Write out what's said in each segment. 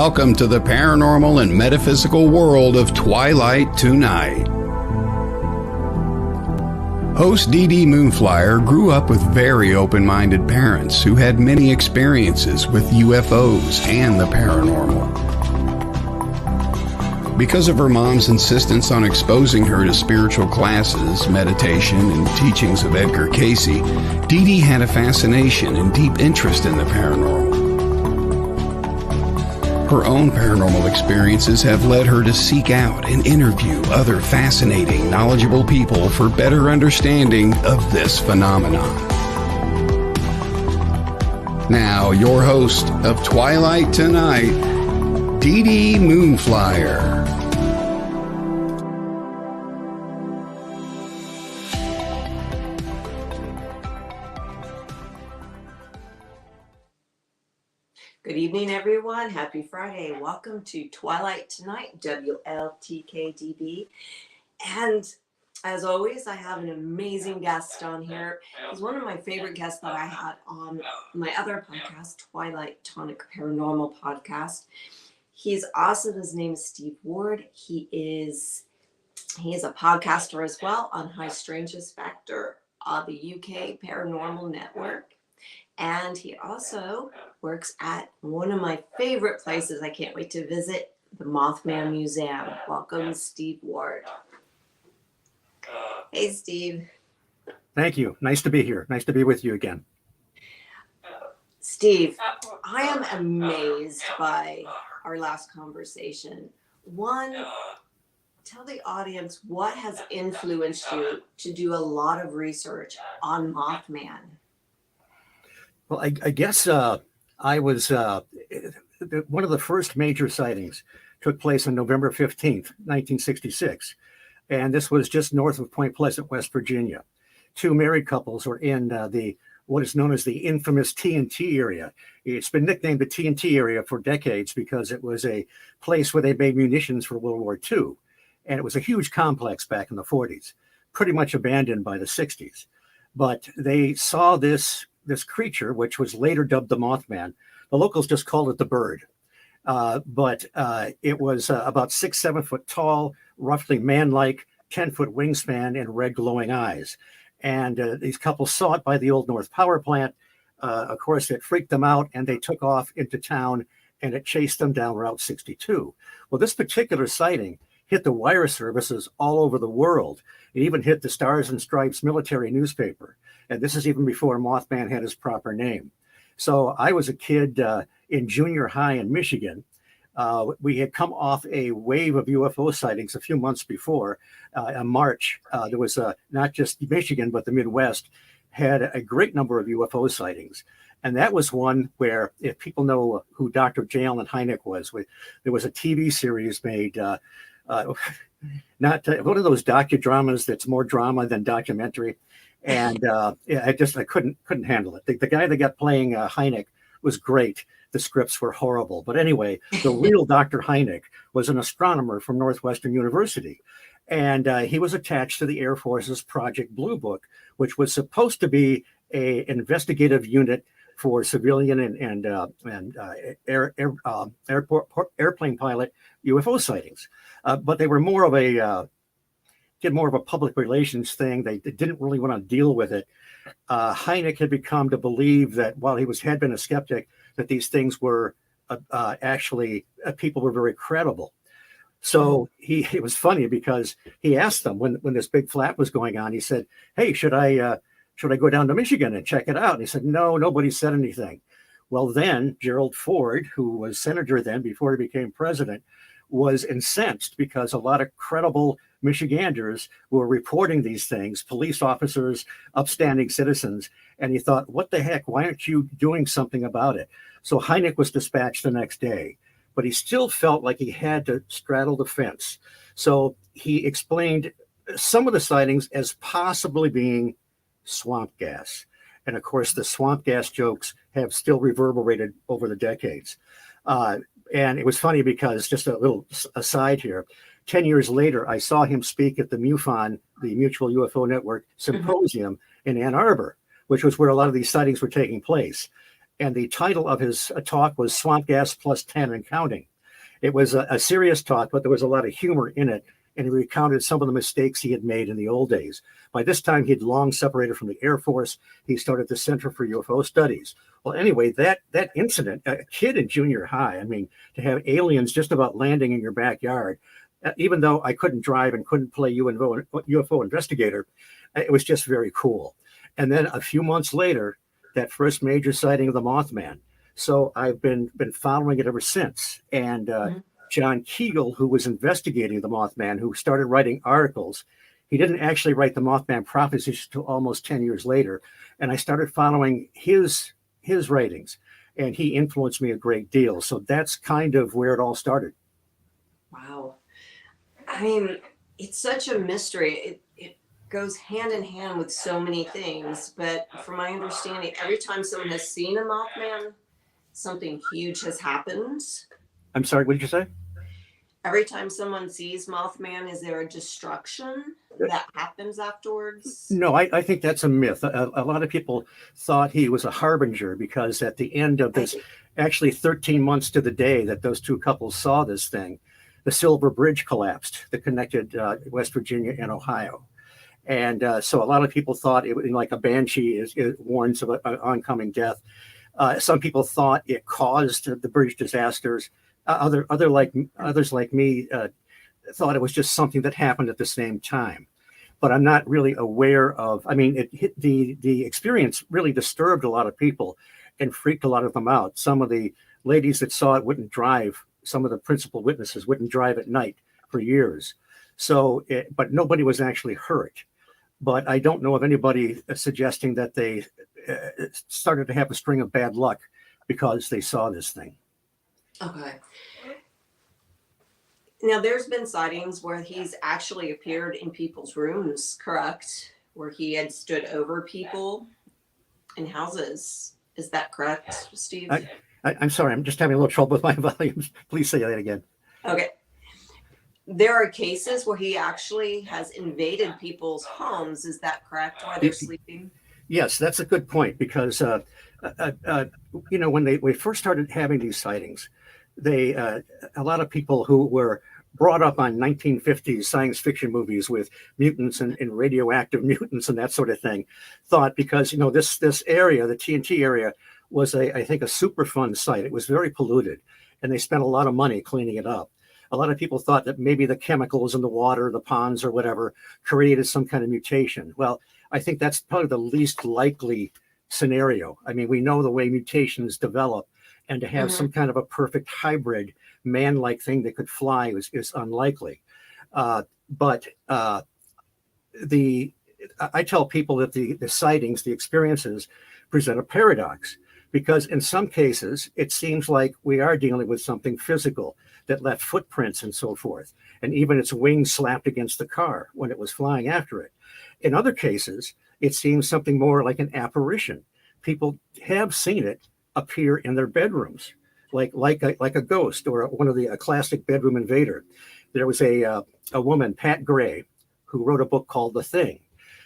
welcome to the paranormal and metaphysical world of Twilight tonight. Host DD Moonflyer grew up with very open-minded parents who had many experiences with UFOs and the paranormal. Because of her mom's insistence on exposing her to spiritual classes, meditation, and teachings of Edgar Cayce, DD had a fascination and deep interest in the paranormal. Her own paranormal experiences have led her to seek out and interview other fascinating, knowledgeable people for better understanding of this phenomenon. Now, your host of Twilight Tonight, DD Moonflyer. Good evening, everyone. Happy Friday. Welcome to Twilight Tonight, WLTK-DB. And as always, I have an amazing guest on here. He's one of my favorite guests that I had on my other podcast, Twilight Tonic Paranormal Podcast. He's awesome. His name is Steve Ward. He is a podcaster as well on High Strangeness Factor, the UK Paranormal Network. And he also works at one of my favorite places I can't wait to visit, the Mothman Museum. Welcome, Steve Ward. Hey, Steve. Thank you. Nice to be here. Nice to be with you again. Steve, I am amazed by our last conversation. One, tell the audience what has influenced you to do a lot of research on Mothman. Well, I guess I was one of the first major sightings took place on November 15th, 1966. And this was just north of Point Pleasant, West Virginia. Two married couples were in what is known as the infamous TNT area. It's been nicknamed the TNT area for decades because it was a place where they made munitions for World War II. And it was a huge complex back in the 40s, pretty much abandoned by the 60s. But they saw this creature, which was later dubbed the Mothman. The locals just called it the bird. But it was about 6-7 foot tall, roughly man-like, 10-foot wingspan and red glowing eyes. And these couples saw it by the Old North Power Plant. Of course, it freaked them out and they took off into town and it chased them down Route 62. Well, this particular sighting hit the wire services all over the world. It even hit the Stars and Stripes military newspaper. And this is even before Mothman had his proper name. So I was a kid in junior high in Michigan. We had come off a wave of UFO sightings a few months before. In March, there was not just Michigan, but the Midwest had a great number of UFO sightings. And that was one where, if people know who Dr. J. Allen Hynek was, there was a TV series made, not one of those docudramas that's more drama than documentary. And I couldn't handle it. The guy that got playing Hynek was great. The scripts were horrible. But anyway, the real Dr. Hynek was an astronomer from Northwestern University. And he was attached to the Air Force's Project Blue Book, which was supposed to be an investigative unit for civilian and airplane pilot UFO sightings. But they were more of a public relations thing. They didn't really want to deal with it. Hynek had become to believe that while he had been a skeptic, that these things were actually people were very credible. So it was funny because he asked them when this big flap was going on. He said, "Hey, should I go down to Michigan and check it out?" And he said, "No, nobody said anything." Well, then Gerald Ford, who was senator then before he became president, was incensed because a lot of credible Michiganders were reporting these things, police officers, upstanding citizens. And he thought, what the heck, why aren't you doing something about it? So Hynek was dispatched the next day, but he still felt like he had to straddle the fence. So he explained some of the sightings as possibly being swamp gas. And of course, the swamp gas jokes have still reverberated over the decades. And it was funny because, just a little aside here, 10 years later, I saw him speak at the MUFON, the Mutual UFO Network Symposium in Ann Arbor, which was where a lot of these sightings were taking place. And the title of his talk was Swamp Gas Plus 10 and Counting. It was a serious talk, but there was a lot of humor in it. And he recounted some of the mistakes he had made in the old days. By this time, he'd long separated from the Air Force. He started the Center for UFO Studies. Well, anyway, that incident, a kid in junior high, I mean, to have aliens just about landing in your backyard, even though I couldn't drive and couldn't play UFO investigator, it was just very cool. And then a few months later, that first major sighting of the Mothman. So I've been following it ever since. And John Keel, who was investigating the Mothman, who started writing articles, he didn't actually write the Mothman prophecies until almost 10 years later. And I started following his writings, and he influenced me a great deal. So that's kind of where it all started. Wow. I mean, it's such a mystery. It goes hand in hand with so many things. But from my understanding, every time someone has seen a Mothman, something huge has happened. I'm sorry, what did you say? Every time someone sees Mothman, is there a destruction that happens afterwards? No, I think that's a myth. A lot of people thought he was a harbinger because at the end of this, actually 13 months to the day that those two couples saw this thing, the Silver Bridge collapsed that connected West Virginia and Ohio. And so a lot of people thought it was like a banshee it warns of an oncoming death. Some people thought it caused the bridge disasters. Others like me thought it was just something that happened at the same time, but I'm not really aware of. I mean, the experience really disturbed a lot of people and freaked a lot of them out. Some of the ladies that saw it wouldn't drive. Some of the principal witnesses wouldn't drive at night for years. So, but nobody was actually hurt. But I don't know of anybody suggesting that they started to have a string of bad luck because they saw this thing. Okay. Now, there's been sightings where he's actually appeared in people's rooms, correct? Where he had stood over people in houses. Is that correct, Steve? I'm sorry, I'm just having a little trouble with my volumes. Please say that again. Okay. There are cases where he actually has invaded people's homes. Is that correct? While they're sleeping? Yes, that's a good point because, when we first started having these sightings, a lot of people who were brought up on 1950s science fiction movies with mutants and radioactive mutants and that sort of thing thought because, this area, the TNT area, was I think a Superfund site. It was very polluted and they spent a lot of money cleaning it up. A lot of people thought that maybe the chemicals in the water, the ponds or whatever, created some kind of mutation. Well, I think that's probably the least likely scenario. I mean, we know the way mutations develop, and to have some kind of a perfect hybrid man-like thing that could fly is unlikely. But I tell people that the sightings, the experiences, present a paradox, because in some cases, it seems like we are dealing with something physical that left footprints and so forth, and even its wings slapped against the car when it was flying after it. In other cases, it seems something more like an apparition. People have seen it appear in their bedrooms, like a ghost or one of a classic bedroom invader. There was a woman, Pat Gray, who wrote a book called The Thing.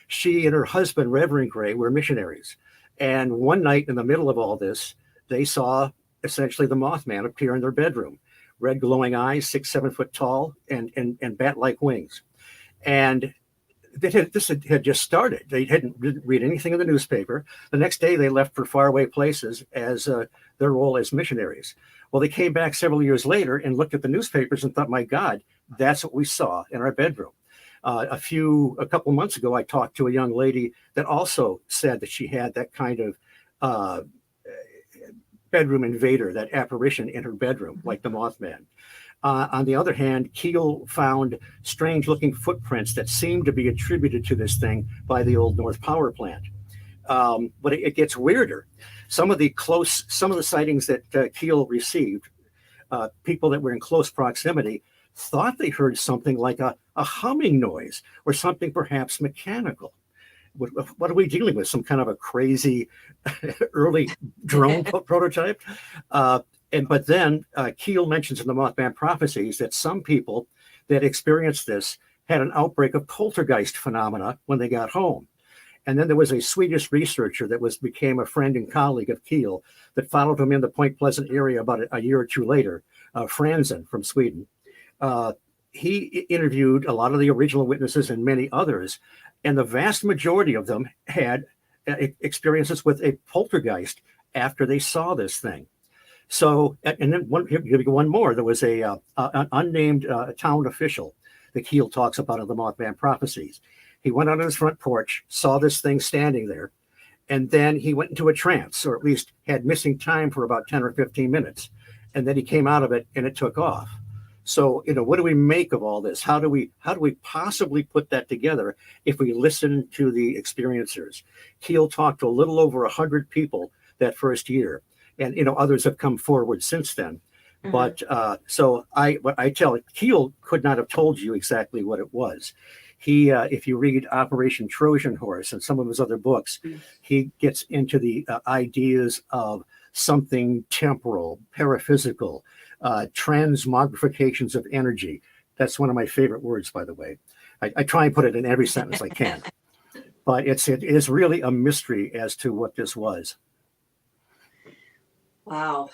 She and her husband, Reverend Gray, were missionaries. And one night in the middle of all this, they saw essentially the Mothman appear in their bedroom. Red glowing eyes, 6-7 foot tall, and bat-like wings. And this had just started. They didn't read anything in the newspaper. The next day, they left for faraway places as their role as missionaries. Well, they came back several years later and looked at the newspapers and thought, my God, that's what we saw in our bedroom. A couple months ago, I talked to a young lady that also said that she had that kind of bedroom invader, that apparition in her bedroom, like the Mothman. On the other hand, Keel found strange-looking footprints that seemed to be attributed to this thing by the old North Power Plant. But it gets weirder. Some of the sightings that Keel received, people that were in close proximity, thought they heard something like a humming noise or something perhaps mechanical. What are we dealing with? Some kind of a crazy early drone prototype? But then Keel mentions in the Mothman prophecies that some people that experienced this had an outbreak of poltergeist phenomena when they got home. And then there was a Swedish researcher that became a friend and colleague of Keel that followed him in the Point Pleasant area about a year or two later, Franzen from Sweden. He interviewed a lot of the original witnesses and many others, and the vast majority of them had experiences with a poltergeist after they saw this thing. So, and then one more. There was an unnamed town official that Keel talks about in the Mothman prophecies. He went out on his front porch, saw this thing standing there, and then he went into a trance, or at least had missing time for about 10 or 15 minutes. And then he came out of it and it took off. So, what do we make of all this? How do we possibly put that together if we listen to the experiencers? Keel talked to a little over 100 people that first year, and others have come forward since then. Mm-hmm. But so I tell Keel could not have told you exactly what it was. He, if you read Operation Trojan Horse and some of his other books, he gets into the ideas of something temporal, paraphysical, transmogrifications of energy. That's one of my favorite words, by the way. I try and put it in every sentence I can. But it is really a mystery as to what this was. Wow.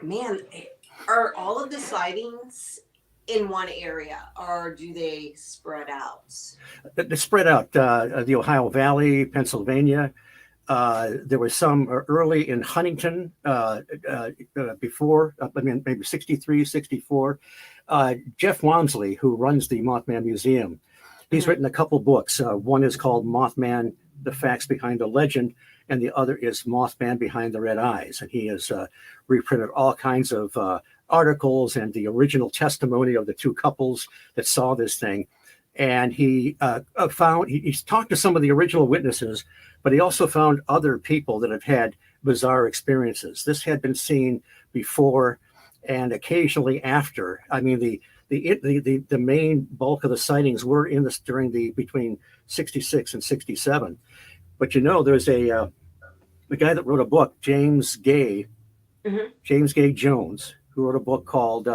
Man, are all of the sightings in one area, or do they spread out? They spread out. The Ohio Valley, Pennsylvania. There was some early in Huntington before, maybe 63, 64. Jeff Walmsley, who runs the Mothman Museum, he's written a couple books. One is called Mothman, The Facts Behind the Legend, and the other is Mothman Behind the Red Eyes. And he has reprinted all kinds of articles and the original testimony of the two couples that saw this thing. And he he's talked to some of the original witnesses, but he also found other people that have had bizarre experiences. This had been seen before and occasionally after. I mean, the main bulk of the sightings were in this during between 66 and 67. But there's a guy that wrote a book, James Gay Jones, who wrote a book called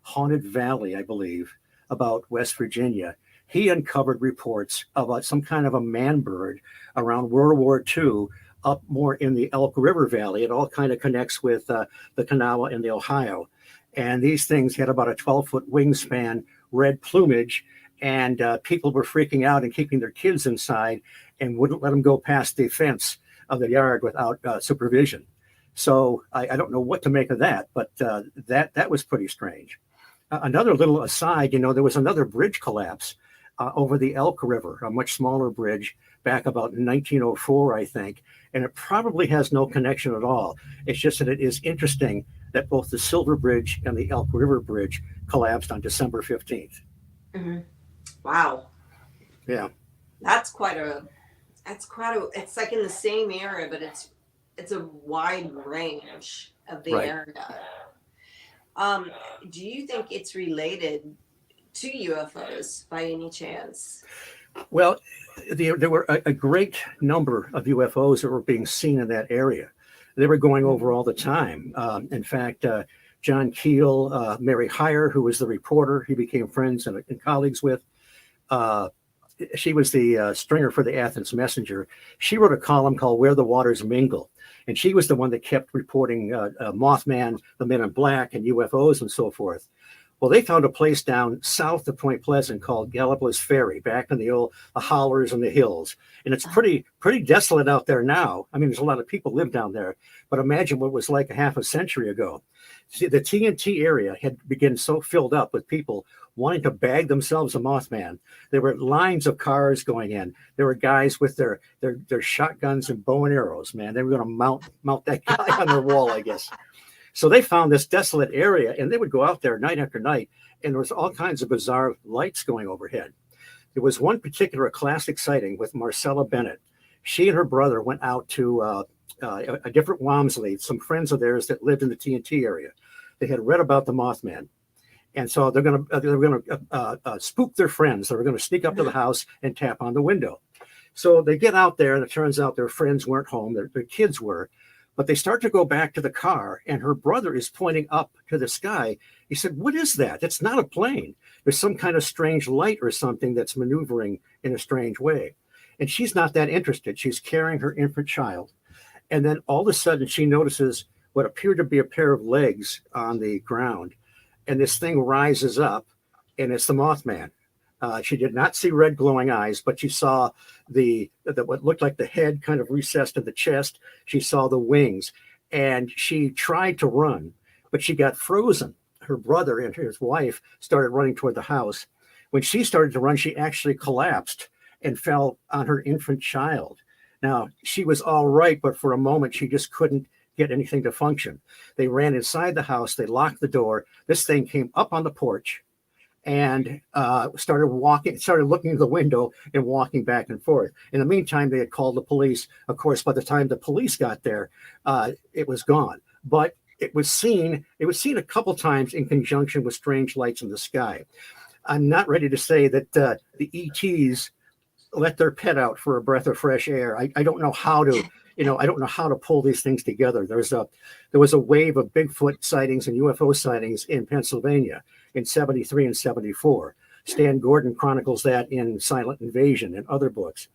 Haunted Valley, I believe, about West Virginia. He uncovered reports about some kind of a man bird around World War II up more in the Elk River Valley. It all kind of connects with the Kanawha and the Ohio. And these things had about a 12-foot wingspan, red plumage, and people were freaking out and keeping their kids inside and wouldn't let them go past the fence of the yard without supervision. So I don't know what to make of that, but that was pretty strange. Another little aside, there was another bridge collapse over the Elk River, a much smaller bridge back about 1904, I think. And it probably has no connection at all. It's just that it is interesting that both the Silver Bridge and the Elk River Bridge collapsed on December 15th. Mm-hmm. Wow. Yeah. It's like in the same area, but it's a wide range of the area. Do you think it's related to UFOs by any chance? Well, there were a great number of UFOs that were being seen in that area. They were going over all the time. In fact, John Keel, Mary Heyer, who was the reporter, he became friends and colleagues with. She was the stringer for the Athens Messenger. She wrote a column called Where the Waters Mingle. And she was the one that kept reporting Mothman, the Men in Black, and UFOs and so forth. Well, they found a place down south of Point Pleasant called Gallipolis Ferry, back in the hollers and the hills. And it's pretty desolate out there now. I mean, there's a lot of people live down there, but imagine what it was like a half a century ago. See, the TNT area had begun so filled up with people wanting to bag themselves a Mothman. There were lines of cars going in. There were guys with their shotguns and bow and arrows, man. They were going to mount that guy on their wall, I guess. So they found this desolate area, and they would go out there night after night, and there was all kinds of bizarre lights going overhead. There was one particular classic sighting with Marcella Bennett. She and her brother went out to a different Walmsley, some friends of theirs that lived in the TNT area. They had read about the Mothman. And so they're going to spook their friends. They were going to sneak up to the house and tap on the window. So they get out there, and it turns out their friends weren't home. Their kids were. But they start to go back to the car, and her brother is pointing up to the sky. He said, "What is that? It's not a plane. There's some kind of strange light or something that's maneuvering in a strange way." And she's not that interested. She's carrying her infant child. And then all of a sudden she notices what appeared to be a pair of legs on the ground. And this thing rises up, and it's the Mothman. She did not see red glowing eyes, but she saw the what looked like the head kind of recessed in the chest. She saw the wings, and she tried to run, but she got frozen. Her brother and his wife started running toward the house. When she started to run, she actually collapsed and fell on her infant child. Now, she was all right, but for a moment, she just couldn't get anything to function. They ran inside the house. They locked the door. This thing came up on the porch and started looking at the window and walking back and forth. In the meantime, they had called the police. Of course, by the time the police got there, it was gone. But it was seen a couple times in conjunction with strange lights in the sky. I'm not ready to say that the ETs let their pet out for a breath of fresh air. I don't know how to, I don't know how to pull these things together. There was a wave of Bigfoot sightings and UFO sightings in Pennsylvania in 73 and 74. Stan Gordon chronicles that in Silent Invasion and other books.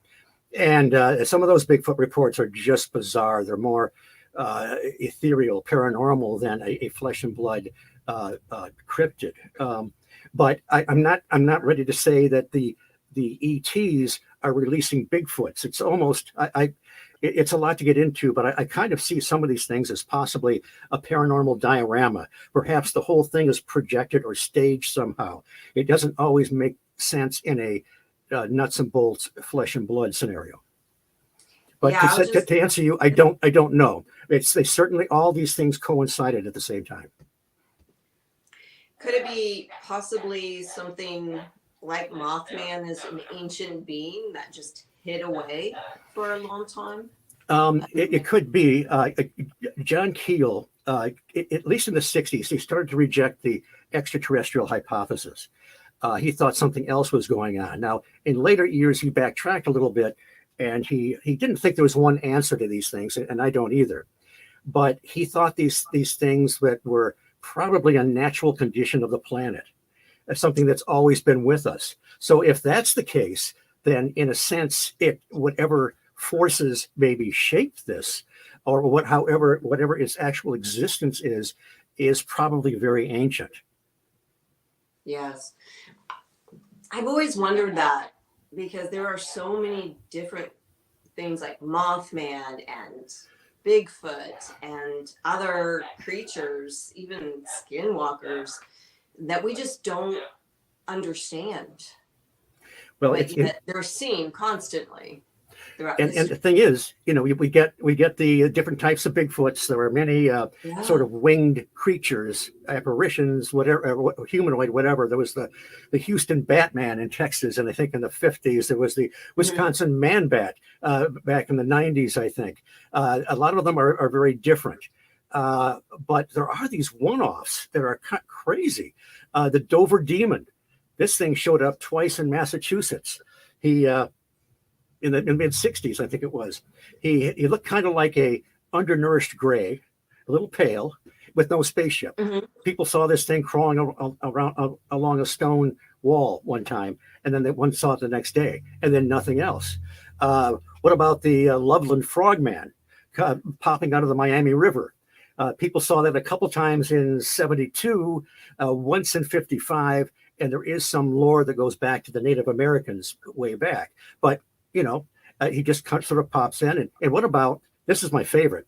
And some of those Bigfoot reports are just bizarre. They're more ethereal, paranormal than a flesh and blood cryptid. But I'm not ready to say that the ETs are releasing Bigfoots. It's almost it's a lot to get into, but I kind of see some of these things as possibly a paranormal diorama. Perhaps the whole thing is projected or staged somehow. It doesn't always make sense in a nuts and bolts flesh and blood scenario. But yeah, to answer you, I don't know. They certainly, all these things coincided at the same time. Could it be possibly something like Mothman is an ancient being that just hid away for a long time? It could be. John Keel, at least in the 60s, he started to reject the extraterrestrial hypothesis. He thought something else was going on. Now, in later years, he backtracked a little bit, and he didn't think there was one answer to these things, and I don't either. But he thought these things that were probably a natural condition of the planet, something that's always been with us. So if that's the case, then in a sense, whatever forces maybe shaped this, or whatever its actual existence is probably very ancient. Yes. I've always wondered that, because there are so many different things like Mothman and Bigfoot and other creatures, even skinwalkers, that we just don't understand. Well, they're seen constantly. And the thing is, we get the different types of Bigfoots. There are many sort of winged creatures, apparitions, whatever, humanoid, whatever. There was the Houston Batman in Texas, and I think in the 50s there was the Wisconsin Man Bat back in the 90s. I think a lot of them are very different, but there are these one-offs that are crazy. The Dover Demon. This thing showed up twice in Massachusetts. He in the mid 60s, I think it was. He looked kind of like a undernourished gray, a little pale, with no spaceship. Mm-hmm. People saw this thing crawling around along a stone wall one time, and then one saw it the next day, and then nothing else. What about the Loveland Frogman popping out of the Miami River? People saw that a couple times in 72, once in 55, and there is some lore that goes back to the Native Americans way back. But he just sort of pops in. And what about, this is my favorite,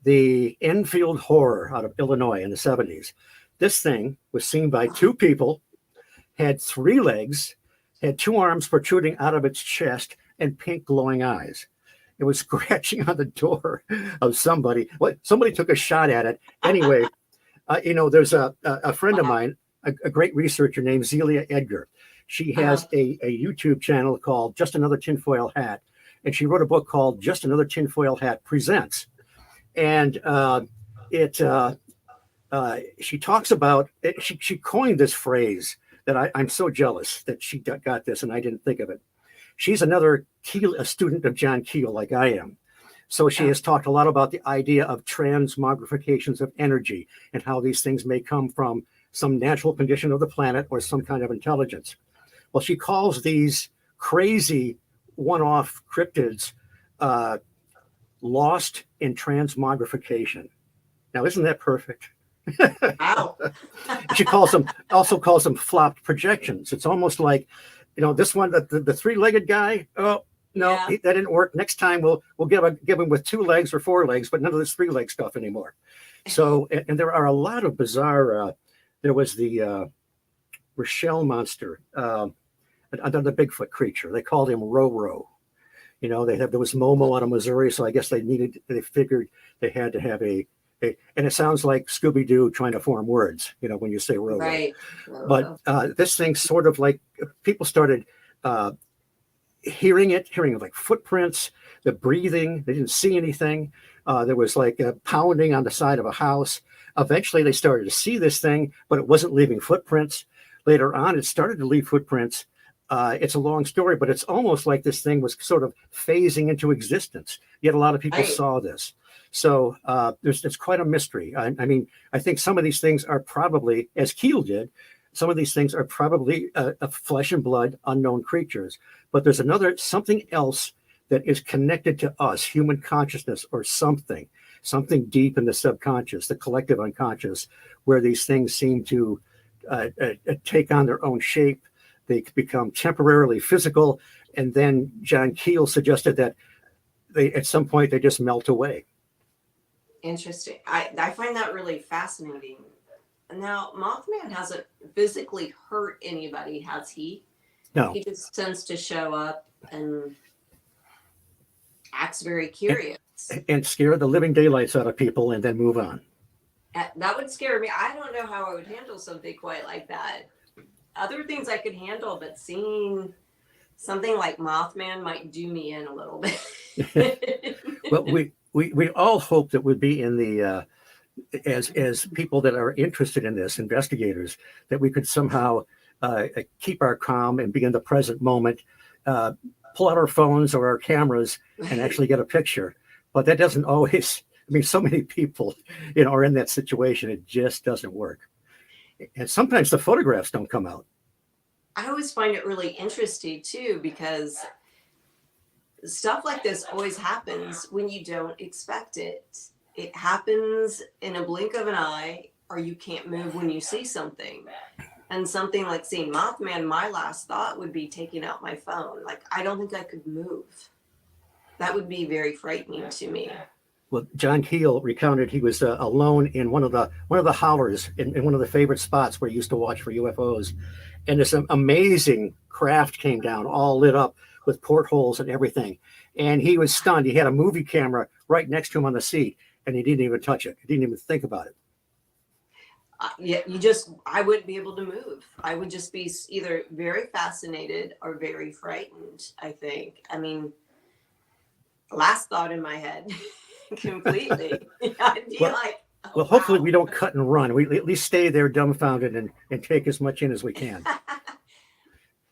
the Enfield Horror out of Illinois in the 70s. This thing was seen by two people, had 3 legs, had 2 arms protruding out of its chest, and pink glowing eyes. It was scratching on the door of somebody. Somebody took a shot at it. Anyway, there's a friend of mine, a great researcher named Zelia Edgar. She has a YouTube channel called Just Another Tinfoil Hat, and she wrote a book called Just Another Tinfoil Hat Presents. And she talks about it. She coined this phrase that I'm so jealous that she got this and I didn't think of it. She's another Keel, a student of John Keel, like I am. So she has talked a lot about the idea of transmogrifications of energy and how these things may come from some natural condition of the planet or some kind of intelligence. Well, she calls these crazy one-off cryptids lost in transmogrification. Now, isn't that perfect? Wow. She also calls them flopped projections. It's almost like, this one, the three-legged guy. Oh no, Yeah. that didn't work. Next time we'll give him with 2 legs or 4 legs, but none of this 3-leg stuff anymore. So, and there are a lot of bizarre. There was the Rochelle monster, another Bigfoot creature. They called him Roro. There was Momo out of Missouri, so I guess they figured they had to have and it sounds like Scooby-Doo trying to form words, when you say Roro. Right. But this thing sort of like people started hearing like footprints, the breathing. They didn't see anything. There was like a pounding on the side of a house. Eventually they started to see this thing, but it wasn't leaving footprints. Later on, it started to leave footprints. It's a long story, but it's almost like this thing was sort of phasing into existence. Yet a lot of people saw this. So it's quite a mystery. I mean, I think some of these things are probably, as Keel did, some of these things are probably flesh and blood, unknown creatures. But there's something else that is connected to us, human consciousness or something deep in the subconscious, the collective unconscious, where these things seem to take on their own shape. They become temporarily physical. And then John Keel suggested that at some point they just melt away. Interesting. I find that really fascinating. Now, Mothman hasn't physically hurt anybody, has he? No. He just tends to show up and acts very curious. And scare the living daylights out of people and then move on. That would scare me. I don't know how I would handle something quite like that. Other things I could handle, but seeing something like Mothman might do me in a little bit. Well, we all hope that we'd be in the as people that are interested in this, investigators, that we could somehow keep our calm and be in the present moment, pull out our phones or our cameras and actually get a picture. But that doesn't always. I mean, so many people, are in that situation. It just doesn't work. And sometimes the photographs don't come out. I always find it really interesting too, because stuff like this always happens when you don't expect it. It happens in a blink of an eye, or you can't move when you see something. And something like seeing Mothman, my last thought would be taking out my phone. Like, I don't think I could move. That would be very frightening to me. Well, John Keel recounted he was alone in one of the hollers in one of the favorite spots where he used to watch for UFOs, and this amazing craft came down, all lit up with portholes and everything, and he was stunned. He had a movie camera right next to him on the seat, and he didn't even touch it. He didn't even think about it. I wouldn't be able to move. I would just be either very fascinated or very frightened, I think. I mean, last thought in my head. Completely. I'd be well, hopefully we don't cut and run. We at least stay there dumbfounded and take as much in as we can.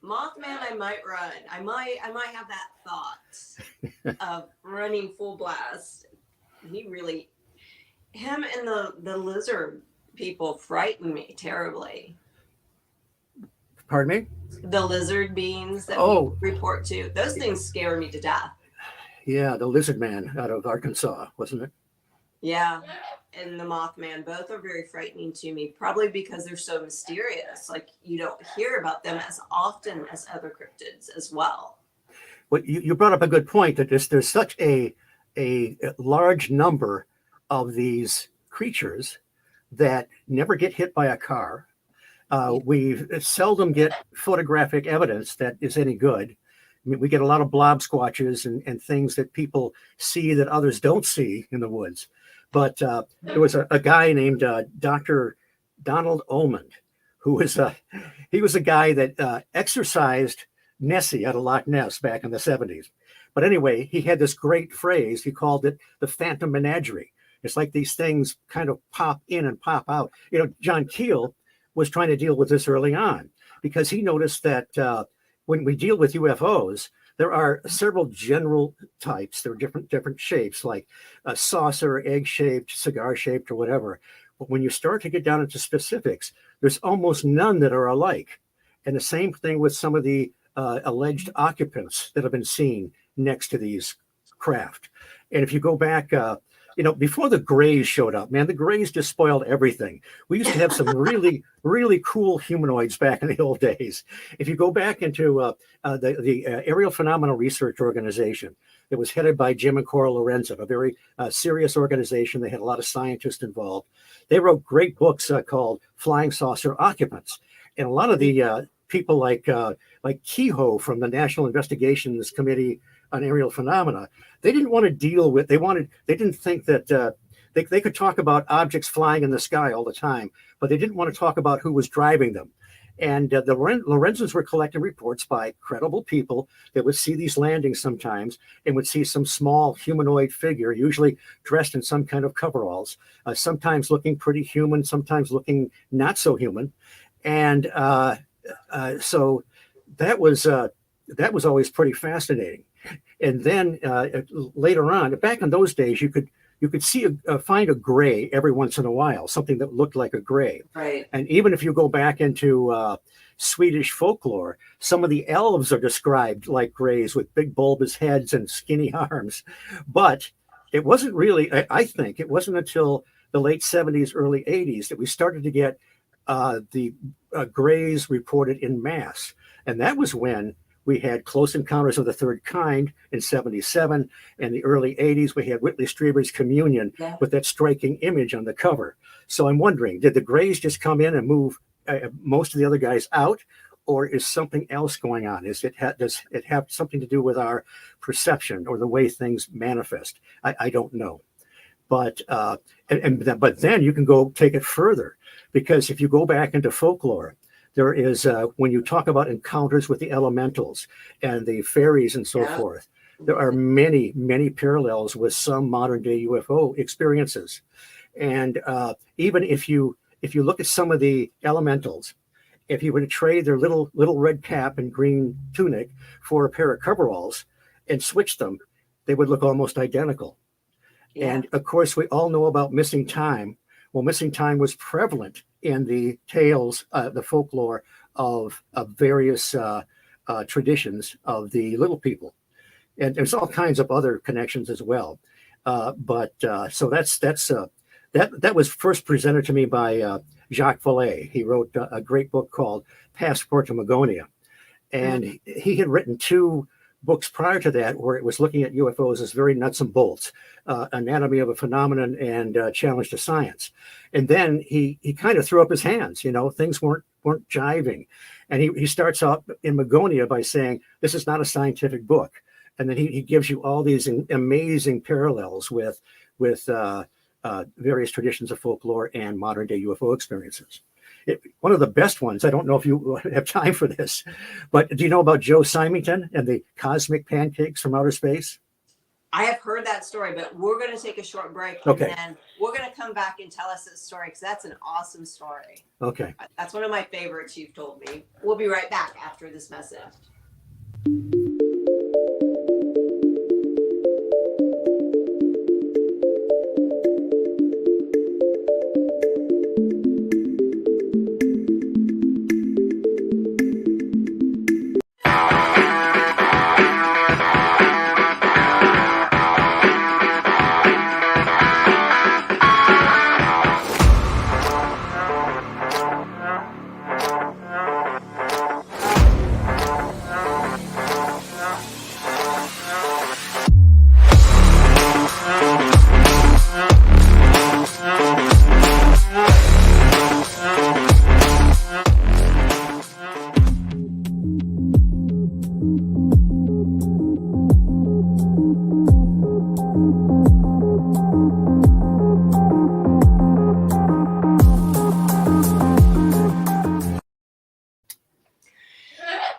Mothman, I might run. I might have that thought of running full blast. Him and the lizard people frighten me terribly. Pardon me? The lizard beings that we report to, those things scare me to death. Yeah, the lizard man out of Arkansas, wasn't it? Yeah, and the Mothman, both are very frightening to me, probably because they're so mysterious. Like, you don't hear about them as often as other cryptids as well. Well, you brought up a good point that there's such a large number of these creatures that never get hit by a car. We seldom get photographic evidence that is any good. I mean, we get a lot of blob squatches and things that people see that others don't see in the woods. But there was a guy named Dr. Donald Omond, who was he was a guy that exorcised Nessie out of Loch Ness back in the 70s. But anyway, he had this great phrase. He called it the phantom menagerie. It's like these things kind of pop in and pop out. John Keel was trying to deal with this early on because he noticed that when we deal with UFOs, there are several general types. There are different shapes, like a saucer, egg-shaped, cigar-shaped, or whatever. But when you start to get down into specifics, there's almost none that are alike. And the same thing with some of the alleged occupants that have been seen next to these craft. And if you go back, before the Greys showed up, man, the Greys just spoiled everything. We used to have some really, really cool humanoids back in the old days. If you go back into the Aerial Phenomena Research Organization, it was headed by Jim and Cora Lorenzo, a very serious organization. They had a lot of scientists involved. They wrote great books called Flying Saucer Occupants. And a lot of the people like Kehoe from the National Investigations Committee on Aerial Phenomena, they didn't want to deal with, they didn't think that they could talk about objects flying in the sky all the time, but they didn't want to talk about who was driving them. And the Lorenzos were collecting reports by credible people that would see these landings sometimes and would see some small humanoid figure, usually dressed in some kind of coveralls, sometimes looking pretty human, sometimes looking not so human. And so that was always pretty fascinating. And then later on, back in those days, you could find a gray every once in a while, something that looked like a gray. Right. And even if you go back into Swedish folklore, some of the elves are described like grays with big bulbous heads and skinny arms. But it wasn't really, I think, it wasn't until the late 70s, early 80s that we started to get the grays reported in mass. And that was when we had Close Encounters of the Third Kind in 77. In the early 80s, we had Whitley Strieber's Communion with that striking image on the cover. So I'm wondering, did the Greys just come in and move most of the other guys out? Or is something else going on? Does it have something to do with our perception or the way things manifest? I don't know. But but then you can go take it further, because if you go back into folklore, there is, when you talk about encounters with the elementals and the fairies and so forth, there are many, many parallels with some modern day UFO experiences. And even if you look at some of the elementals, if you were to trade their little red cap and green tunic for a pair of coveralls and switch them, they would look almost identical. Yeah. And of course, we all know about missing time. Well, missing time was prevalent in the tales, the folklore of various traditions of the little people. And there's all kinds of other connections as well. So that was first presented to me by Jacques Vallee. He wrote a great book called Passport to Magonia. And he had written two books prior to that where it was looking at UFOs as very nuts and bolts, anatomy of a phenomenon and challenge to science. And then he kind of threw up his hands, things weren't jiving. And he starts out in Magonia by saying, this is not a scientific book. And then he gives you all these amazing parallels with various traditions of folklore and modern day UFO experiences. One of the best ones, I don't know if you have time for this, but do you know about Joe Symington and the cosmic pancakes from outer space? I have heard that story, but we're going to take a short break. Okay. And then we're going to come back and tell us this story, because that's an awesome story. Okay. That's one of my favorites you've told me. We'll be right back after this message.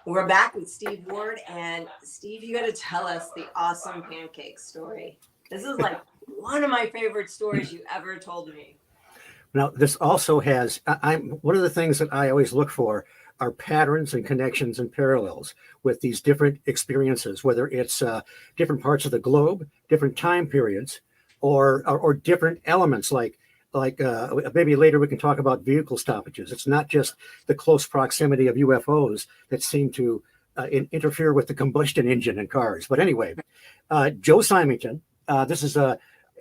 We're back with Steve Ward, and Steve, you got to tell us the awesome pancake story. This is like one of my favorite stories you ever told me. Now, this also has, one of the things that I always look for are patterns and connections and parallels with these different experiences, whether it's different parts of the globe, different time periods, or different elements like maybe later we can talk about vehicle stoppages. It's not just the close proximity of UFOs that seem to interfere with the combustion engine in cars. But anyway, Joe Symington, this is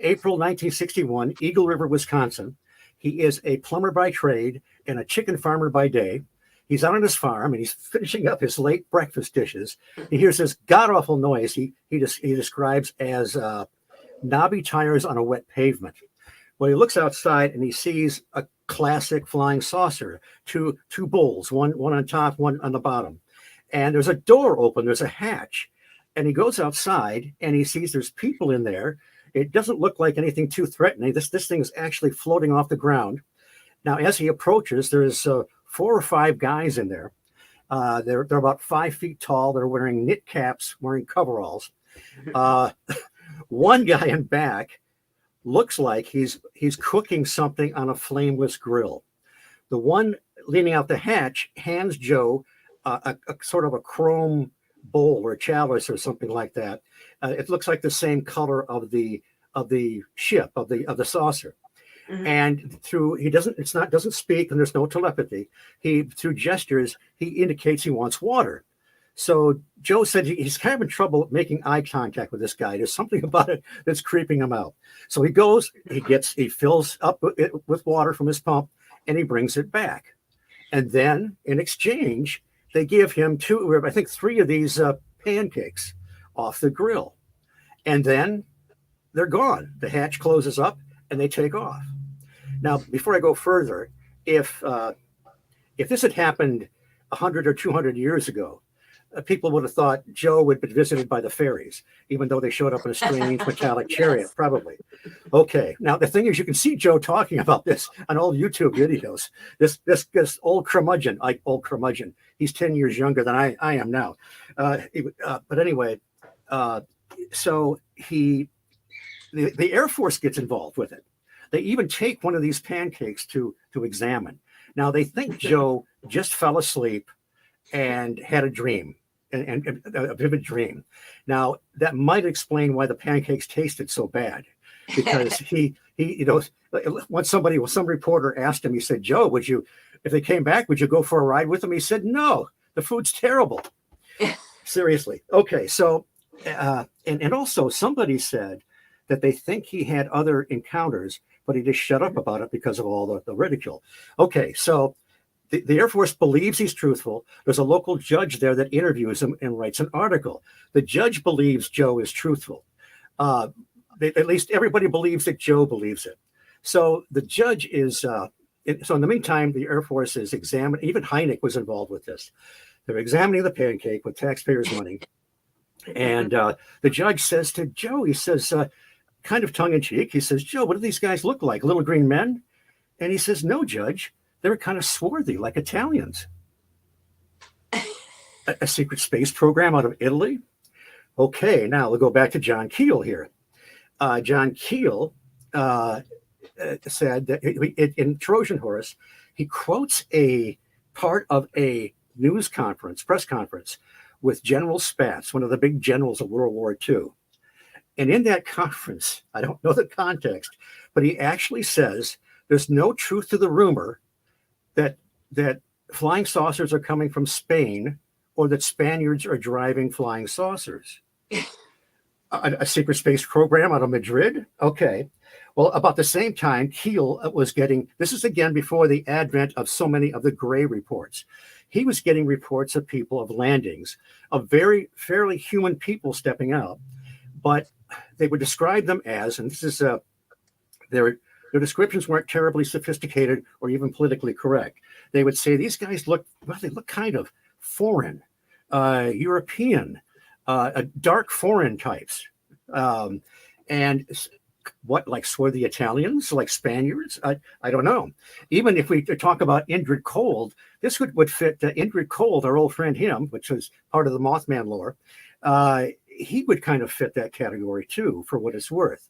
April 1961, Eagle River, Wisconsin. He is a plumber by trade and a chicken farmer by day. He's out on his farm and he's finishing up his late breakfast dishes. He hears this god-awful noise he describes as knobby tires on a wet pavement. Well, he looks outside and he sees a classic flying saucer, two bowls, one on top, one on the bottom. And there's a door open, there's a hatch. And he goes outside and he sees there's people in there. It doesn't look like anything too threatening. This thing is actually floating off the ground. Now, as he approaches, there's 4 or 5 guys in there. They're about 5 feet tall. They're wearing knit caps, wearing coveralls. One guy in back looks like he's cooking something on a flameless grill. The one leaning out the hatch hands Joe a sort of a chrome bowl or chalice or something like that. It looks like the same color of the ship of the saucer. Mm-hmm. And doesn't speak, and there's no telepathy. Through gestures, he indicates he wants water. So Joe said he's kind of in trouble making eye contact with this guy. There's something about it that's creeping him out. So he goes, he fills up with water from his pump, and he brings it back. And then in exchange, they give him 3 of these pancakes off the grill. And then they're gone. The hatch closes up and they take off. Now, before I go further, if this had happened 100 or 200 years ago, people would have thought Joe would be visited by the fairies, even though they showed up in a strange metallic chariot, probably. Okay, now the thing is, you can see Joe talking about this on old YouTube videos. This old curmudgeon, he's 10 years younger than I am now. But anyway, so the Air Force gets involved with it. They even take one of these pancakes to examine. Now, they think Joe just fell asleep and had a dream, and a vivid dream. Now, that might explain why the pancakes tasted so bad, because some reporter asked him, he said, Joe, if they came back, would you go for a ride with them? He said, no, the food's terrible. Seriously. Okay. So, and also somebody said that they think he had other encounters, but he just shut up about it because of all the ridicule. Okay. So, the Air Force believes he's truthful. There's a local judge there that interviews him and writes an article. The judge believes Joe is truthful. At least everybody believes that Joe believes it. So the judge is, so in the meantime, the Air Force is examining, even Hynek was involved with this. They're examining the pancake with taxpayers' money. And the judge says to Joe, he says, kind of tongue in cheek, he says, Joe, what do these guys look like? Little green men? And he says, no, Judge. They were kind of swarthy, like Italians. A secret space program out of Italy? Okay, now we'll go back to John Keel here. John Keel said that in Trojan Horse, he quotes a part of a press conference with General Spaatz, one of the big generals of World War II. And in that conference, I don't know the context, but he actually says there's no truth to the rumor that flying saucers are coming from Spain or that Spaniards are driving flying saucers. A secret space program out of Madrid? Okay. Well, about the same time, Keel was getting, this is again before the advent of so many of the gray reports. He was getting reports of people, of landings, of fairly human people stepping out. But they would describe them as, and this is their descriptions weren't terribly sophisticated or even politically correct. They would say these guys look kind of foreign, European, dark foreign types. And what, like swarthy Italians, like Spaniards? I don't know. Even if we talk about Indrid Cold, this would fit Indrid Cold, our old friend him, which was part of the Mothman lore. He would kind of fit that category too, for what it's worth.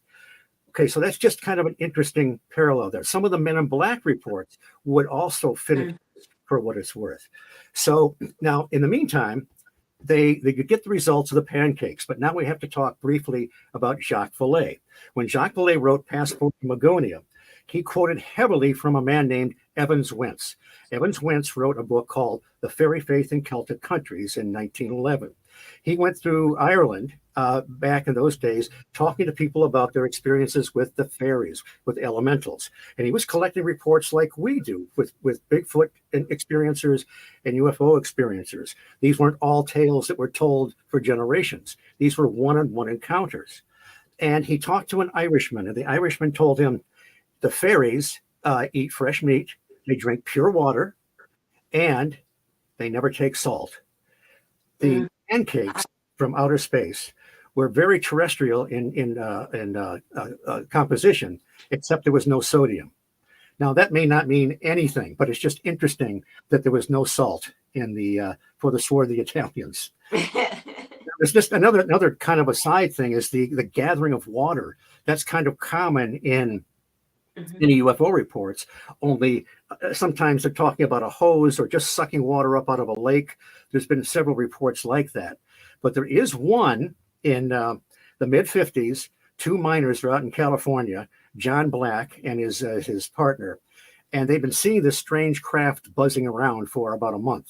Okay, so that's just kind of an interesting parallel there. Some of the Men in Black reports would also fit it for what it's worth. So now, in the meantime, they could get the results of the pancakes, but now we have to talk briefly about Jacques Vallee. When Jacques Vallee wrote Passport to Magonia, he quoted heavily from a man named Evans Wentz. Evans Wentz wrote a book called The Fairy Faith in Celtic Countries in 1911. He went through Ireland back in those days, talking to people about their experiences with the fairies, with elementals. And he was collecting reports like we do with Bigfoot experiencers and UFO experiencers. These weren't all tales that were told for generations. These were one-on-one encounters. And he talked to an Irishman, and the Irishman told him the fairies eat fresh meat, they drink pure water, and they never take salt. The pancakes from outer space were very terrestrial in composition, except there was no sodium. Now that may not mean anything, but it's just interesting that there was no salt in the for the swarthy Italians. There's just another kind of a side thing is the gathering of water. That's kind of common in any UFO reports, only sometimes they're talking about a hose or just sucking water up out of a lake. There's been several reports like that. But there is one in the mid-50s. Two miners are out in California, John Black and his partner, and they've been seeing this strange craft buzzing around for about a month.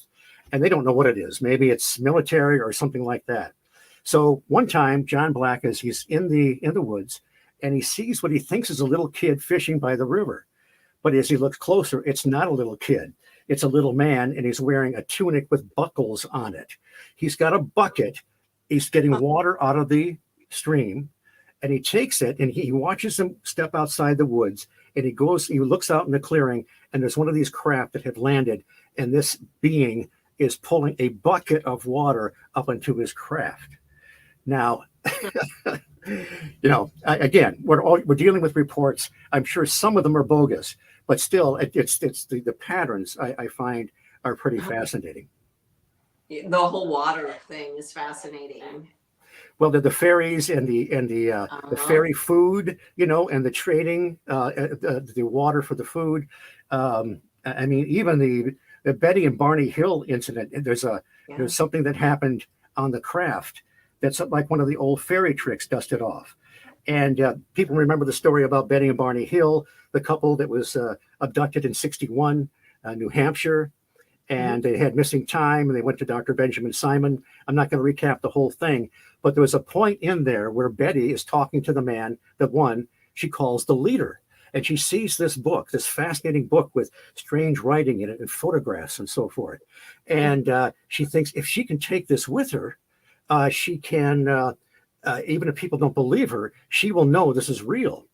And they don't know what it is. Maybe it's military or something like that. So one time, John Black, as he's in the woods, and he sees what he thinks is a little kid fishing by the river. But as he looks closer, it's not a little kid. It's a little man, and he's wearing a tunic with buckles on it. He's got a bucket. He's getting water out of the stream, and he takes it, and he watches him step outside the woods, and he looks out in the clearing, and there's one of these craft that have landed, and this being is pulling a bucket of water up into his craft. Now, again, we're dealing with reports. I'm sure some of them are bogus, but still, it's the patterns I find are pretty fascinating. The whole water thing is fascinating. Well, the fairies and the fairy food, and the trading, the water for the food. I mean, even the Betty and Barney Hill incident. There's something that happened on the craft that's like one of the old fairy tricks dusted off. And people remember the story about Betty and Barney Hill, the couple that was abducted in 1961, New Hampshire, and they had missing time, and they went to Dr. Benjamin Simon. I'm not going to recap the whole thing, but there was a point in there where Betty is talking to the man, the one she calls the leader. And she sees this book, this fascinating book with strange writing in it and photographs and so forth. And she thinks if she can take this with her, she can, even if people don't believe her, she will know this is real.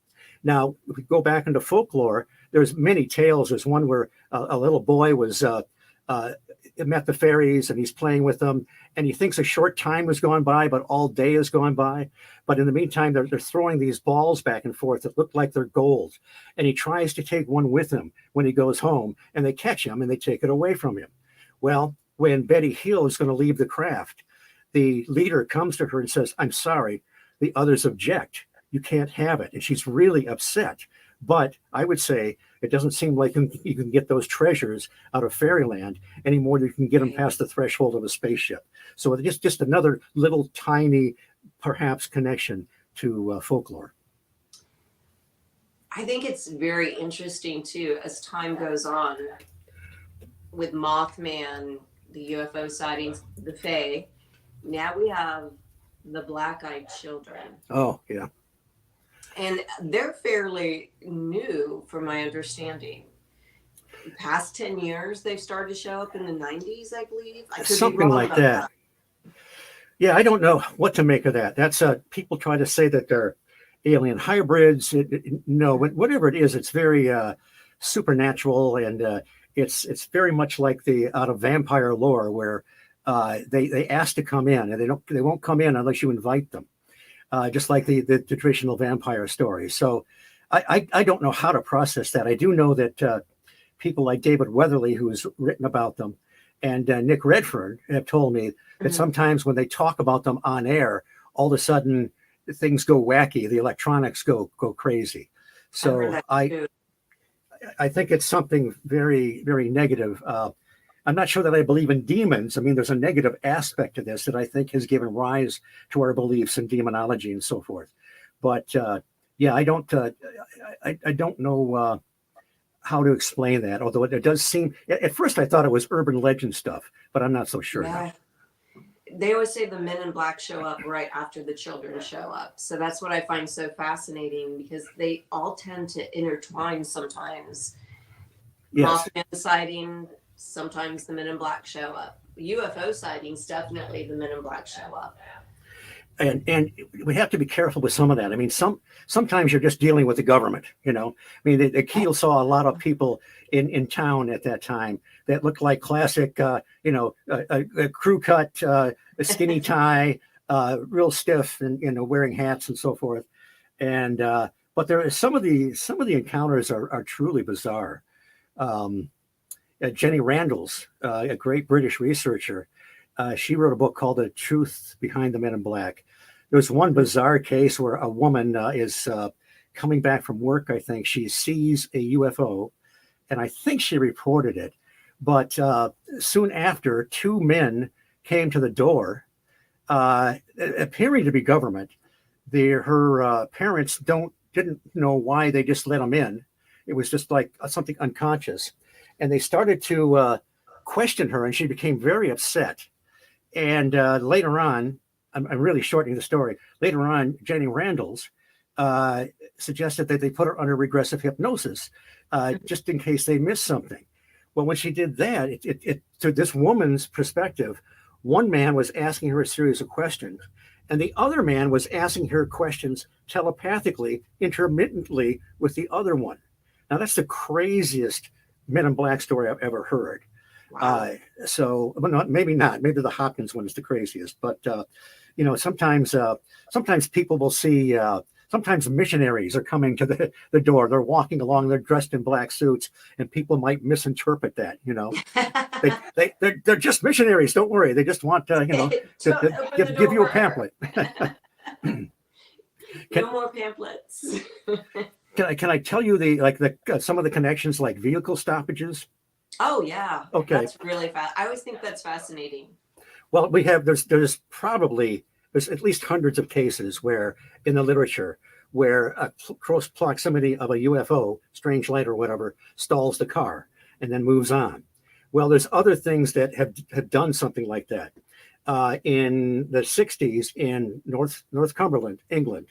Now, if we go back into folklore, there's many tales. There's one where a little boy was met the fairies and he's playing with them, and he thinks a short time has gone by, but all day has gone by. But in the meantime, they're throwing these balls back and forth that look like they're gold. And he tries to take one with him when he goes home, and they catch him and they take it away from him. Well, when Betty Hill is going to leave the craft, the leader comes to her and says, "I'm sorry, the others object. You can't have it." And she's really upset. But I would say it doesn't seem like you can get those treasures out of fairyland any more than you can get them past the threshold of a spaceship. So it's just another little tiny, perhaps, connection to folklore. I think it's very interesting, too, as time goes on with Mothman, the UFO sightings, the Fae. Now we have the black-eyed children. Oh, yeah. And they're fairly new, from my understanding. The past 10 years, they've started to show up in the 90s, I believe. I could Something be wrong like about that. Yeah, I don't know what to make of that. That's people try to say that they're alien hybrids. No, whatever it is, it's very supernatural, and it's very much like out of vampire lore, where they ask to come in, and they won't come in unless you invite them. Just like the traditional vampire story. So I don't know how to process that. I do know that people like David Weatherly, who has written about them, and Nick Redfern have told me that sometimes when they talk about them on air, all of a sudden things go wacky. The electronics go crazy. So I think it's something very, very negative. I'm not sure that I believe in demons. I mean, there's a negative aspect to this that I think has given rise to our beliefs in demonology and so forth. But yeah, I don't know how to explain that. Although it does seem, at first I thought it was urban legend stuff, but I'm not so sure. Yeah. they always say the men in black show up right after the children show up. So that's what I find so fascinating, because they all tend to intertwine sometimes. Yes. Mothman sighting, sometimes the men in black show up. UFO sightings, definitely the men in black show up. And we have to be careful with some of that. I mean, sometimes you're just dealing with the government, you know. I mean, the Keel saw a lot of people in town at that time that looked like classic, you know, a crew cut, a skinny tie, real stiff, and, you know, wearing hats and so forth. And but there are some of the encounters are truly bizarre. Jenny Randalls, a great British researcher, she wrote a book called The Truth Behind the Men in Black. There was one bizarre case where a woman is coming back from work. I think she sees a UFO, and I think she reported it. But soon after, two men came to the door, appearing to be government. Her parents didn't know why they just let them in. It was just like something unconscious, and they started to question her, and she became very upset. And later on, I'm really shortening the story. Later on, Jenny Randalls suggested that they put her under regressive hypnosis, just in case they missed something. Well, when she did that, it to this woman's perspective, one man was asking her a series of questions, and the other man was asking her questions telepathically, intermittently with the other one. Now, that's the craziest Men in Black story I've ever heard. Wow. So, well, maybe not. Maybe the Hopkins one is the craziest. But you know, sometimes people will see. Sometimes missionaries are coming to the door. They're walking along. They're dressed in black suits, and people might misinterpret that. You know, they're just missionaries. Don't worry. They just want you know to give you a pamphlet. No more pamphlets. Can I tell you some of the connections, like vehicle stoppages? Oh yeah. Okay. That's really fast. I always think that's fascinating. Well, there's at least hundreds of cases where in the literature where a close proximity of a UFO, strange light or whatever, stalls the car and then moves on. Well, there's other things that have done something like that. In the 60s in North Cumberland, England,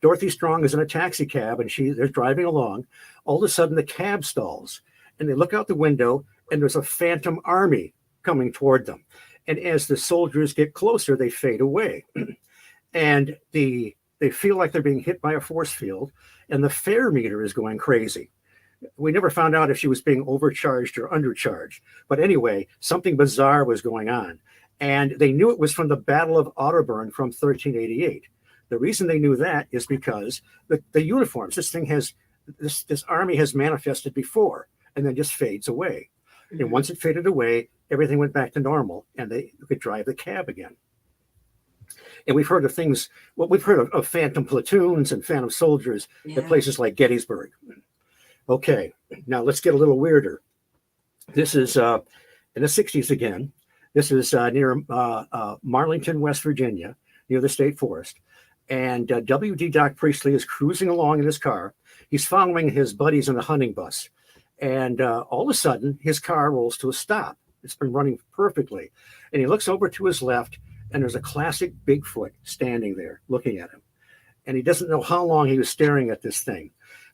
Dorothy Strong is in a taxi cab and they're driving along. All of a sudden the cab stalls and they look out the window and there's a phantom army coming toward them. And as the soldiers get closer, they fade away. And they feel like they're being hit by a force field, and the fare meter is going crazy. We never found out if she was being overcharged or undercharged. But anyway, something bizarre was going on. And they knew it was from the Battle of Otterburn from 1388. The reason they knew that is because the uniforms, this army has manifested before and then just fades away. Mm-hmm. And once it faded away, everything went back to normal and they could drive the cab again. And we've heard of things, we've heard of phantom platoons and phantom soldiers at places like Gettysburg. Okay, now let's get a little weirder. This is in the 60s again. This is near Marlington, West Virginia, near the state forest. And W.D. Doc Priestley is cruising along in his car. He's following his buddies in a hunting bus. And all of a sudden, his car rolls to a stop. It's been running perfectly. And he looks over to his left, and there's a classic Bigfoot standing there looking at him. And he doesn't know how long he was staring at this thing.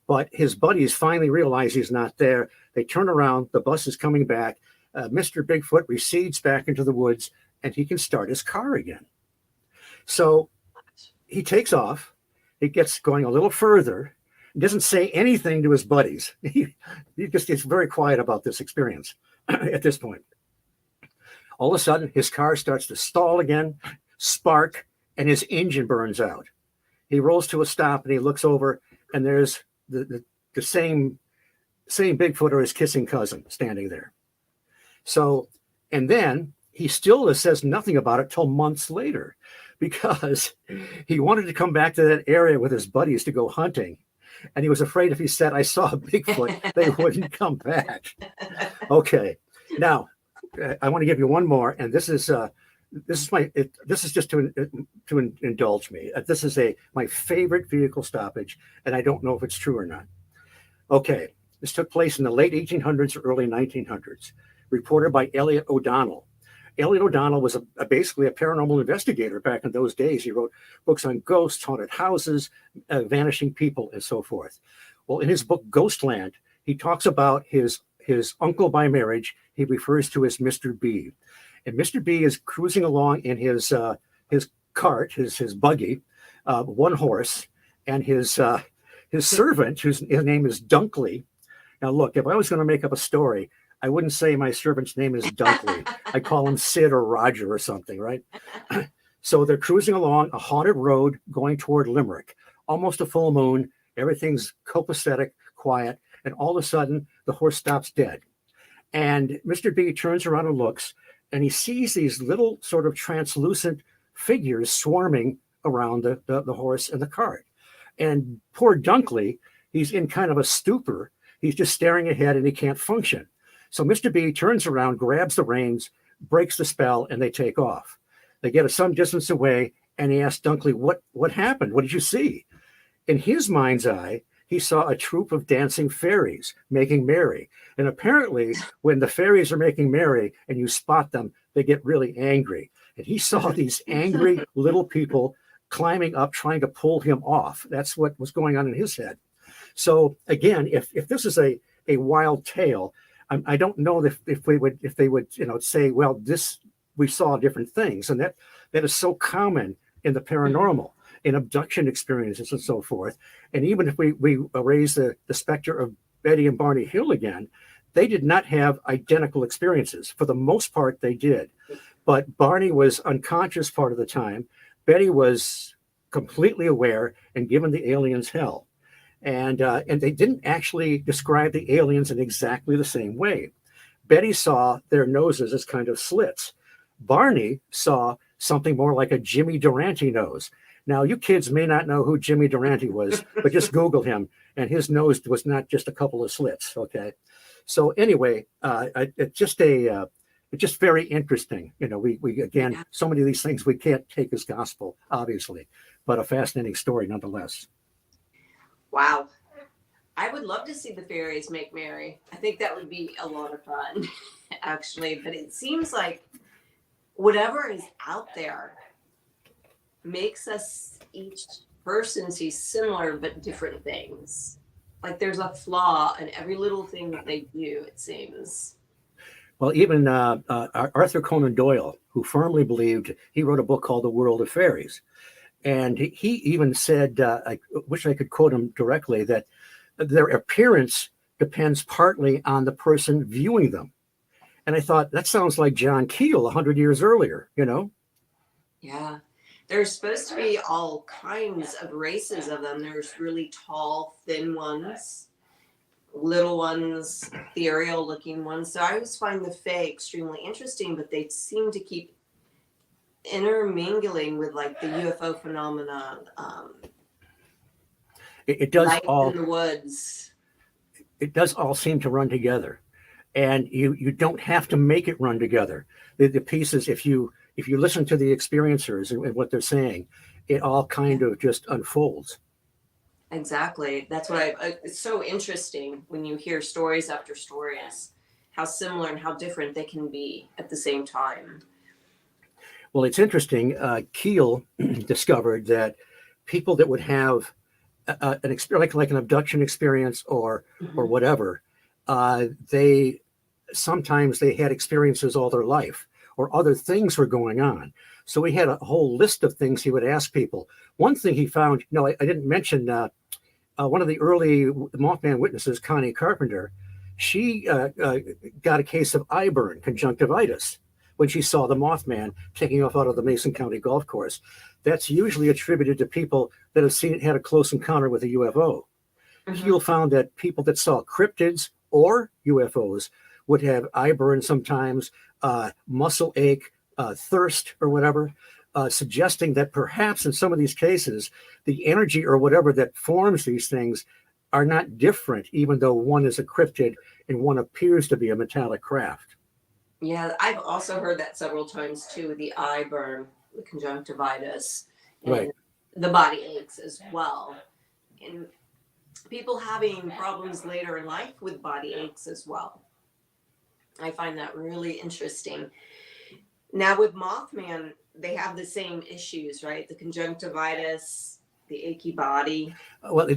But his buddies finally realize he's not there. They turn around. The bus is coming back. Mr. Bigfoot recedes back into the woods, and he can start his car again. So he takes off. He gets going a little further. He doesn't say anything to his buddies. He just gets very quiet about this experience at this point. All of a sudden, his car starts to stall again, spark, and his engine burns out. He rolls to a stop, and he looks over, and there's the same Bigfoot or his kissing cousin standing there. So, and then he still says nothing about it till months later, because he wanted to come back to that area with his buddies to go hunting. And he was afraid if he said, "I saw a Bigfoot," they wouldn't come back. Okay. Now, I want to give you one more. And this is just to indulge me. This is my favorite vehicle stoppage. And I don't know if it's true or not. Okay. This took place in the late 1800s or early 1900s, reported by Elliot O'Donnell. Elliot O'Donnell was basically a paranormal investigator back in those days. He wrote books on ghosts, haunted houses, vanishing people, and so forth. Well, in his book Ghostland, he talks about his uncle by marriage. He refers to as Mr. B. And Mr. B is cruising along in his cart, his buggy, one horse, and his servant, his name is Dunkley. Now, look, if I was going to make up a story, I wouldn't say my servant's name is Dunkley. I call him Sid or Roger or something, right? So they're cruising along a haunted road going toward Limerick, almost a full moon. Everything's copacetic, quiet, and all of a sudden the horse stops dead. And Mr. B turns around and looks, and he sees these little sort of translucent figures swarming around the horse and the cart. And poor Dunkley, he's in kind of a stupor. He's just staring ahead and he can't function. So Mr. B turns around, grabs the reins, breaks the spell, and they take off. They get some distance away, and he asks Dunkley, what happened? What did you see? In his mind's eye, he saw a troop of dancing fairies making merry. And apparently, when the fairies are making merry and you spot them, they get really angry. And he saw these angry little people climbing up, trying to pull him off. That's what was going on in his head. So again, if this is a wild tale, I don't know if they would say, well, we saw different things, and that is so common in the paranormal, in abduction experiences and so forth. And even if we raise the specter of Betty and Barney Hill again, they did not have identical experiences. For the most part, they did, but Barney was unconscious part of the time. Betty was completely aware and giving the aliens hell. And they didn't actually describe the aliens in exactly the same way. Betty saw their noses as kind of slits. Barney saw something more like a Jimmy Durante nose. Now, you kids may not know who Jimmy Durante was, but just Google him, and his nose was not just a couple of slits, okay? So anyway, it's just very interesting. We again, so many of these things we can't take as gospel, obviously, but a fascinating story nonetheless. Wow. I would love to see the fairies make merry. I think that would be a lot of fun, actually. But it seems like whatever is out there makes us each person see similar but different things. Like there's a flaw in every little thing that they do, it seems. Well, even Arthur Conan Doyle, who firmly believed, he wrote a book called The World of Fairies. And he even said, I wish I could quote him directly, that their appearance depends partly on the person viewing them. And I thought, that sounds like John Keel 100 years earlier, Yeah. There's supposed to be all kinds of races of them. There's really tall, thin ones, little ones, ethereal looking ones. So I always find the Fae extremely interesting, but they seem to keep intermingling with like the UFO phenomenon. It does life all in the woods. It does all seem to run together, and you don't have to make it run together. The pieces, if you listen to the experiencers and what they're saying, it all kind of just unfolds. Exactly. That's what it's so interesting when you hear stories after stories, how similar and how different they can be at the same time. Well, it's interesting. Keel discovered that people that would have an experience, like an abduction experience or whatever, they sometimes had experiences all their life, or other things were going on. So he had a whole list of things he would ask people. One thing he found, I didn't mention one of the early Mothman witnesses, Connie Carpenter. She got a case of eye burn, conjunctivitis, when she saw the Mothman taking off out of the Mason County golf course. That's usually attributed to people that have had a close encounter with a UFO. Keel found that people that saw cryptids or UFOs would have eye burn sometimes, muscle ache, thirst or whatever, suggesting that perhaps in some of these cases, the energy or whatever that forms these things are not different, even though one is a cryptid and one appears to be a metallic craft. Yeah, I've also heard that several times too, the eye burn, the conjunctivitis, and Right. the body aches as well. And people having problems later in life with body aches as well. I find that really interesting. Now with Mothman, they have the same issues, right? The conjunctivitis, the achy body. Well,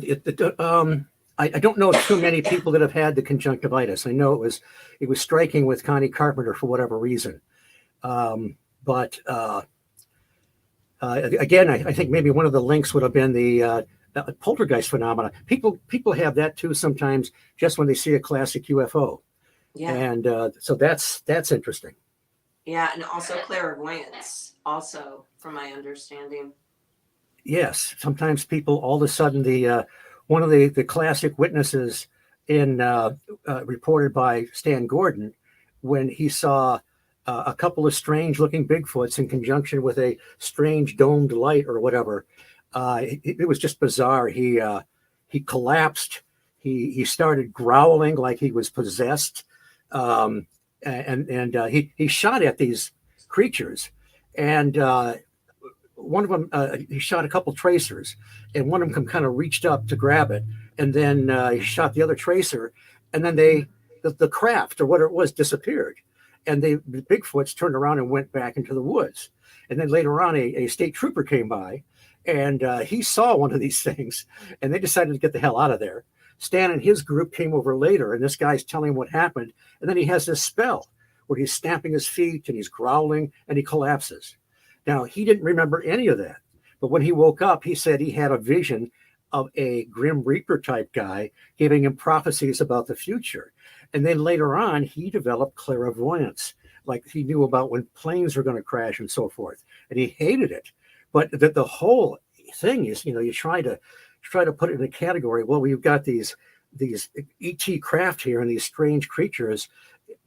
I don't know too many people that have had the conjunctivitis. I know it was striking with Connie Carpenter for whatever reason. But again, I think maybe one of the links would have been the poltergeist phenomena. People have that too sometimes, just when they see a classic UFO. Yeah. And so that's interesting. Yeah, and also clairvoyance, also from my understanding. Yes, sometimes people all of a sudden one of the classic witnesses in reported by Stan Gordon when he saw a couple of strange looking Bigfoots in conjunction with a strange domed light or whatever. It was just bizarre. He collapsed. He started growling like he was possessed. And he shot at these creatures, and one of them he shot a couple tracers, and one of them kind of reached up to grab it, and then he shot the other tracer, and then the craft or whatever it was disappeared, and the Bigfoots turned around and went back into the woods, and then later on a state trooper came by, and he saw one of these things, and they decided to get the hell out of there. Stan and his group came over later, and this guy's telling him what happened. And then he has this spell where he's stamping his feet and he's growling and he collapses. Now, he didn't remember any of that. But when he woke up, he said he had a vision of a Grim Reaper type guy giving him prophecies about the future. And then later on, he developed clairvoyance, like he knew about when planes were going to crash and so forth. And he hated it. But the whole thing is, you try to put it in a category. Well, we've got these ET craft here and these strange creatures,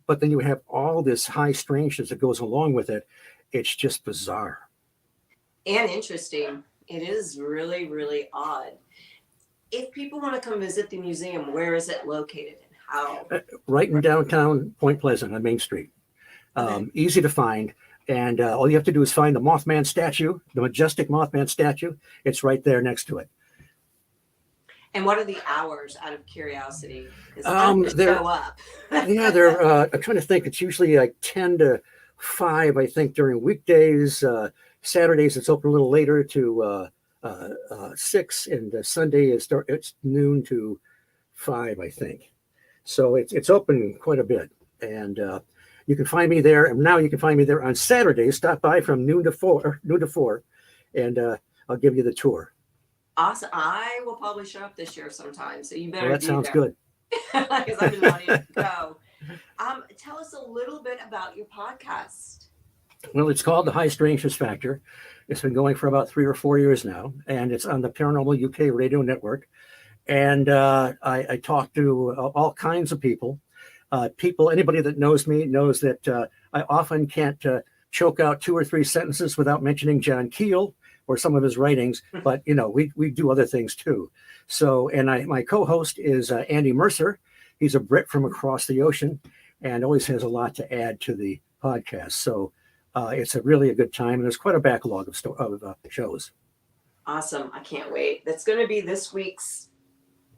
but then you have all this high strangeness that goes along with it. It's just bizarre and interesting. It is really, really odd. If people want to come visit the museum, where is it located and how? Right in downtown Point Pleasant on Main Street. Easy to find. And all you have to do is find the Mothman statue, the majestic Mothman statue. It's right there next to it. And what are the hours, out of curiosity? They're go up. Yeah, they're. I'm trying to think. It's usually like 10 to 5, I think, during weekdays. Saturdays it's open a little later to 6, and Sunday it's noon to 5, I think. So it's open quite a bit, and you can find me there. And now you can find me there on Saturdays. Stop by from noon to 4, and I'll give you the tour. Awesome. I will probably show up this year sometime, so you better. Well, that sounds good. Because I've been wanting to go. Tell us a little bit about your podcast. Well, it's called The High Strangeness Factor. It's been going for about 3 or 4 years now, and it's on the Paranormal UK radio network. And I talk to all kinds of people. Anybody that knows me knows that I often can't choke out 2 or 3 sentences without mentioning John Keel or some of his writings, but we do other things too. So, and my co-host is Andy Mercer. He's a Brit from across the ocean, and always has a lot to add to the podcast. So, it's really a good time, and there's quite a backlog of shows. Awesome! I can't wait. That's going to be this week's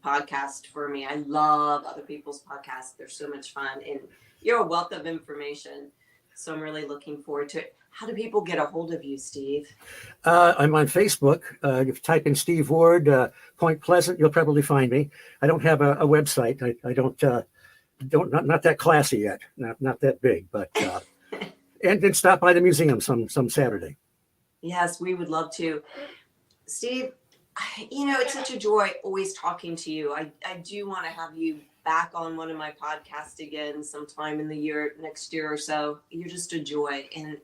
podcast for me. I love other people's podcasts; they're so much fun, and you're a wealth of information. So I'm really looking forward to it. How do people get a hold of you, Steve? I'm on Facebook. If you type in Steve Ward, Point Pleasant, you'll probably find me. I don't have a website. I don't not that classy yet. Not that big, but and then stop by the museum some Saturday. Yes, we would love to. Steve, it's such a joy always talking to you. I do want to have you back on one of my podcasts again sometime in the next year or so. You're just a joy, and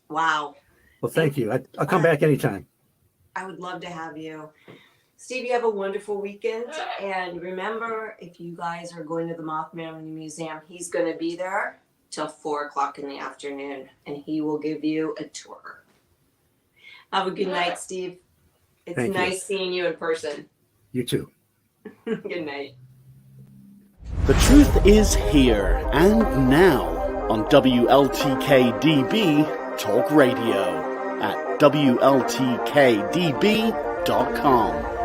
wow. Well, thank you. I'll come back anytime. I would love to have you. Steve, you have a wonderful weekend. And remember, if you guys are going to the Mothman Museum, he's going to be there till 4:00 in the afternoon, and he will give you a tour. Have a good night, Steve. It's nice seeing you in person. You too. Good night. The truth is here and now on WLTK-DB Talk Radio at WLTK-DB.com.